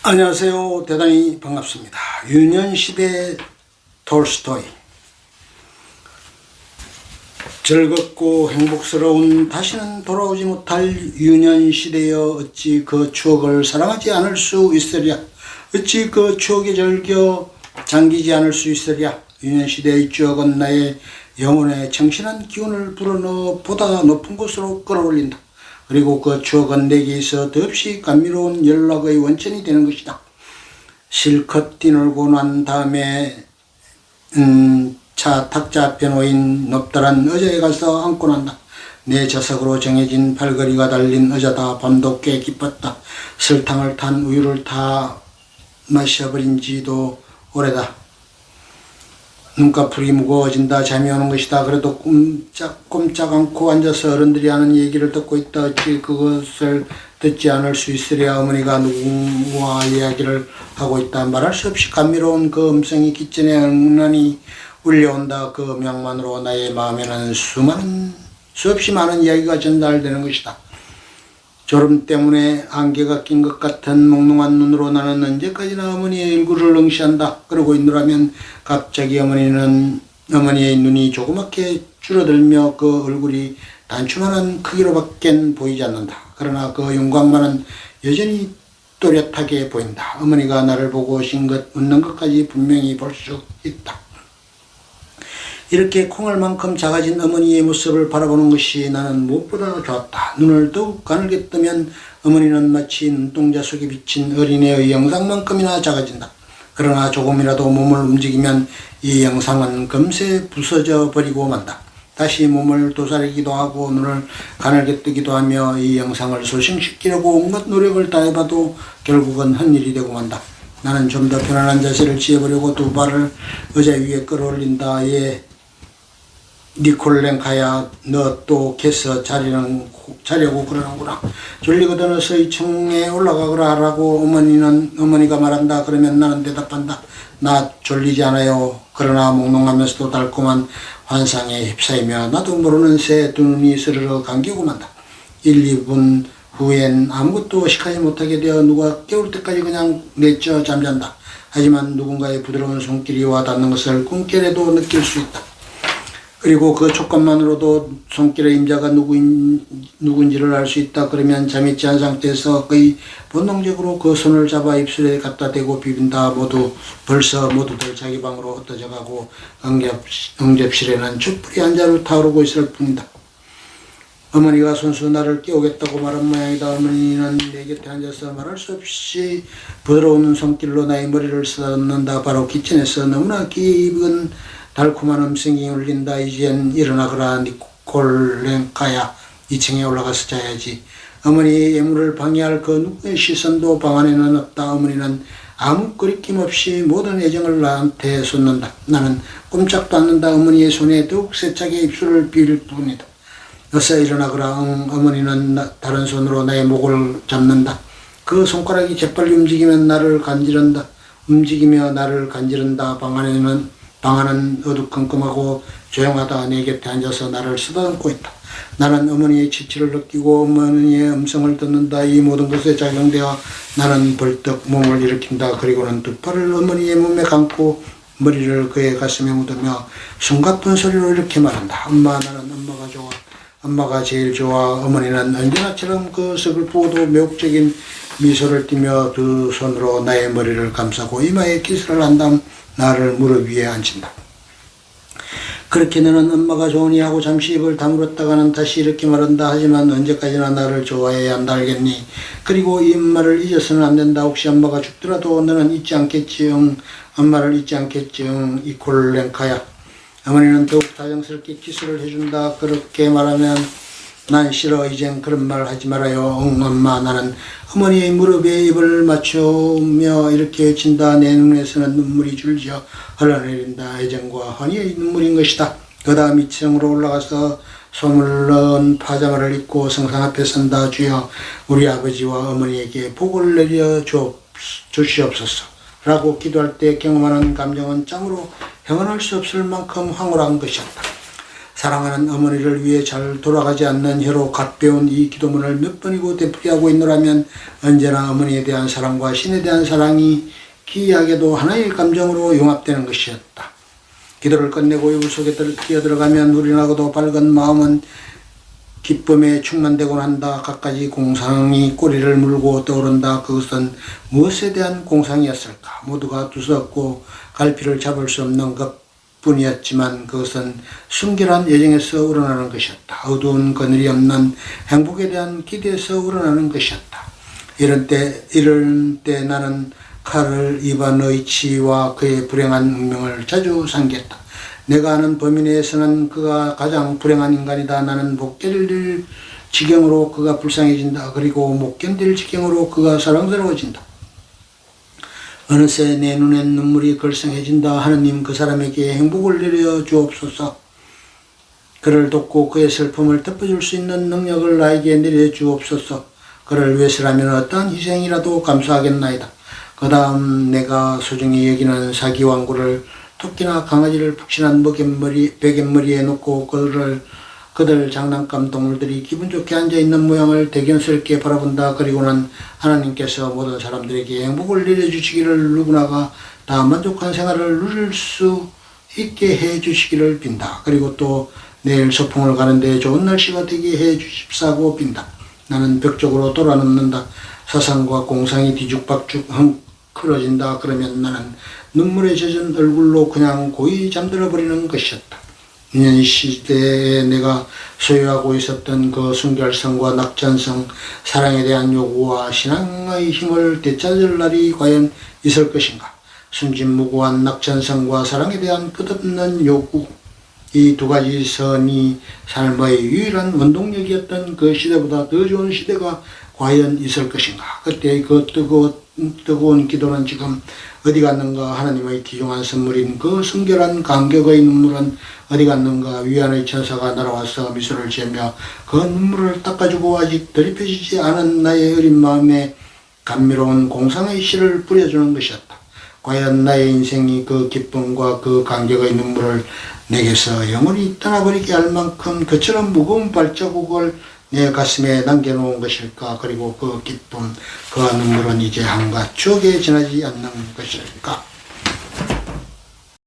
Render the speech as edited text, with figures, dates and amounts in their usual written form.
안녕하세요. 대단히 반갑습니다. 유년시대 톨스토이. 즐겁고 행복스러운 다시는 돌아오지 못할 유년시대여 어찌 그 추억을 사랑하지 않을 수 있으랴. 어찌 그 추억에 절겨 잠기지 않을 수 있으랴. 유년시대의 추억은 나의 영혼에 청신한 기운을 불어넣어 보다 높은 곳으로 끌어올린다. 그리고 그 추억은 내게 있어 더없이 감미로운 연락의 원천이 되는 것이다. 실컷 뛰놀고 난 다음에 차 탁자 앞에 놓인 높다란 의자에 가서 앉고 난다. 내 좌석으로 정해진 팔걸이가 달린 의자다. 밤도 꽤 깊었다. 설탕을 탄 우유를 다 마셔버린 지도 오래다. 눈꺼풀이 무거워진다. 잠이 오는 것이다. 그래도 꼼짝 않고 앉아서 어른들이 하는 얘기를 듣고 있다. 어찌 그것을 듣지 않을 수 있으랴. 어머니가 누구와 이야기를 하고 있다. 말할 수 없이 감미로운 그 음성이 귓전에 응난히 울려온다. 그 음향만으로 나의 마음에는 수없이 많은 이야기가 전달되는 것이다. 졸음 때문에 안개가 낀 것 같은 몽롱한 눈으로 나는 언제까지나 어머니의 얼굴을 응시한다. 그러고 있노라면 갑자기 어머니의 눈이 조그맣게 줄어들며 그 얼굴이 단추만한 크기로밖엔 보이지 않는다. 그러나 그 윤곽만은 여전히 또렷하게 보인다. 어머니가 나를 보고 오신 것, 웃는 것까지 분명히 볼 수 있다. 이렇게 콩알만큼 작아진 어머니의 모습을 바라보는 것이 나는 무엇보다 좋았다. 눈을 더욱 가늘게 뜨면 어머니는 마치 눈동자 속에 비친 어린애의 영상만큼이나 작아진다. 그러나 조금이라도 몸을 움직이면 이 영상은 금세 부서져 버리고 만다. 다시 몸을 도사리기도 하고 눈을 가늘게 뜨기도 하며 이 영상을 소생시키려고 온갖 노력을 다해봐도 결국은 헛일이 되고 만다. 나는 좀 더 편안한 자세를 취해보려고 두 발을 의자 위에 끌어올린다. 니콜랭카야, 너 또 개서 자려고 그러는구나. 졸리거든 어서 2층에 올라가거라 하라고 어머니가 말한다. 그러면 나는 대답한다. 나 졸리지 않아요. 그러나 몽롱하면서도 달콤한 환상에 휩싸이며 나도 모르는 새 두 눈이 스르르 감기고 만다. 1, 2분 후엔 아무것도 의식하지 못하게 되어 누가 깨울 때까지 그냥 내쳐 잠잔다. 하지만 누군가의 부드러운 손길이 와닿는 것을 꿈결에도 느낄 수 있다. 그리고 그 촉감만으로도 손길의 임자가 누군지를 알 수 있다. 그러면 잠이 취한 상태에서 거의 본능적으로 그 손을 잡아 입술에 갖다 대고 비빈다. 벌써 모두들 자기 방으로 흩어져 가고 응접실에는 촛불이 한 자루 타오르고 있을 뿐이다. 어머니가 손수 나를 깨우겠다고 말한 모양이다. 어머니는 내 곁에 앉아서 말할 수 없이 부드러운 손길로 나의 머리를 쓰다듬는다. 바로 키친에서 너무나 깊은 달콤한 음성이 울린다. 이젠 일어나거라 니콜랭카야. 2층에 올라가서 자야지. 어머니의 예물을 방해할 그 누구의 시선도 방 안에는 없다. 어머니는 아무 거리낌 없이 모든 애정을 나한테 쏟는다. 나는 꼼짝도 않는다. 어머니의 손에 더욱 세차게 입술을 비빌 뿐이다. 어서 일어나거라. 어머니는 다른 손으로 나의 목을 잡는다. 그 손가락이 재빨리 움직이며 나를 간지른다. 방 안은 어두컴컴하고 조용하다. 내 곁에 앉아서 나를 쓰다듬고 있다. 나는 어머니의 지치를 느끼고 어머니의 음성을 듣는다. 이 모든 것에 작용되어 나는 벌떡 몸을 일으킨다. 그리고는 두 팔을 어머니의 몸에 감고 머리를 그의 가슴에 묻으며 숨가쁜 소리로 이렇게 말한다. 엄마, 나는 엄마가 좋아. 엄마가 제일 좋아. 어머니는 언제나처럼 그 서글프고도 매혹적인 미소를 띠며 두 손으로 나의 머리를 감싸고 이마에 키스를 한 다음 나를 무릎 위에 앉힌다. 그렇게 너는 엄마가 좋으니 하고 잠시 입을 다물었다가는 다시 이렇게 말한다. 하지만 언제까지나 나를 좋아해야 한다. 알겠니? 그리고 이 엄마를 잊어서는 안 된다. 혹시 엄마가 죽더라도 너는 잊지 않겠지. 엄마를 잊지 않겠지. 이콜랭카야. 어머니는 더욱 다정스럽게 키스를 해준다. 그렇게 말하면 난 싫어. 이젠 그런 말 하지 말아요. 엄마. 나는 어머니의 무릎에 입을 맞추며 이렇게 외친다. 내 눈에서는 눈물이 줄지어 흘러내린다. 애정과 헌의의 눈물인 것이다. 그 다음 2층으로 올라가서 솜을 넣은 파자마를 입고 성상 앞에 선다. 주여, 우리 아버지와 어머니에게 복을 내려 주시옵소서 라고 기도할 때 경험하는 감정은 짱으로 형언할 수 없을 만큼 황홀한 것이었다. 사랑하는 어머니를 위해 잘 돌아가지 않는 혀로 갓 배운 이 기도문을 몇 번이고 되풀이하고 있노라면 언제나 어머니에 대한 사랑과 신에 대한 사랑이 기이하게도 하나의 감정으로 융합되는 것이었다. 기도를 끝내고 이불 속에 뛰어들어가면 눈이 나고도 밝은 마음은 기쁨에 충만되고 난다. 갖가지 공상이 꼬리를 물고 떠오른다. 그것은 무엇에 대한 공상이었을까? 모두가 두서없고 갈피를 잡을 수 없는 것뿐이었지만 그것은 순결한 애정에서 우러나는 것이었다. 어두운 그늘이 없는 행복에 대한 기대에서 우러나는 것이었다. 이런 때 나는 칼을 이바노이치와 그의 불행한 운명을 자주 상기했다. 내가 아는 범위 내에서는 그가 가장 불행한 인간이다. 나는 못 견딜 지경으로 그가 불쌍해진다. 그리고 못 견딜 지경으로 그가 사랑스러워진다. 어느새 내 눈엔 눈물이 걸성해진다. 하느님, 그 사람에게 행복을 내려 주옵소서. 그를 돕고 그의 슬픔을 덮어줄 수 있는 능력을 나에게 내려 주옵소서. 그를 위해서라면 어떠한 희생이라도 감수하겠나이다. 그 다음 내가 소중히 여기는 사기왕구를 토끼나 강아지를 푹신한 베갯머리에 놓고 그들 장난감 동물들이 기분 좋게 앉아있는 모양을 대견스럽게 바라본다. 그리고는 하나님께서 모든 사람들에게 행복을 내려주시기를, 누구나가 다 만족한 생활을 누릴 수 있게 해주시기를 빈다. 그리고 또 내일 소풍을 가는데 좋은 날씨가 되게 해주십사고 빈다. 나는 벽 쪽으로 돌아눕는다. 사상과 공상이 뒤죽박죽 헝클어진다. 그러면 나는 눈물에 젖은 얼굴로 그냥 고이 잠들어 버리는 것이었다. 인연 시대에 내가 소유하고 있었던 그 순결성과 낙천성, 사랑에 대한 요구와 신앙의 힘을 되찾을 날이 과연 있을 것인가? 순진무구한 낙천성과 사랑에 대한 끝없는 요구, 이 두 가지 선이 삶의 유일한 원동력이었던 그 시대보다 더 좋은 시대가 과연 있을 것인가? 그때 그 뜨거운 기도는 지금 어디 갔는가? 하나님의 귀중한 선물인 그 순결한 감격의 눈물은 어디 갔는가? 위안의 천사가 날아와서 미소를 지으며 그 눈물을 닦아주고 아직 들이펴지지 않은 나의 어린 마음에 감미로운 공상의 씨를 뿌려주는 것이었다. 과연 나의 인생이 그 기쁨과 그 감격의 눈물을 내게서 영원히 떠나버리게 할 만큼 그처럼 무거운 발자국을 내 가슴에 남겨놓은 것일까? 그리고 그 기쁨, 그 눈물은 이제 한갓 추억에 지나지 않는 것일까?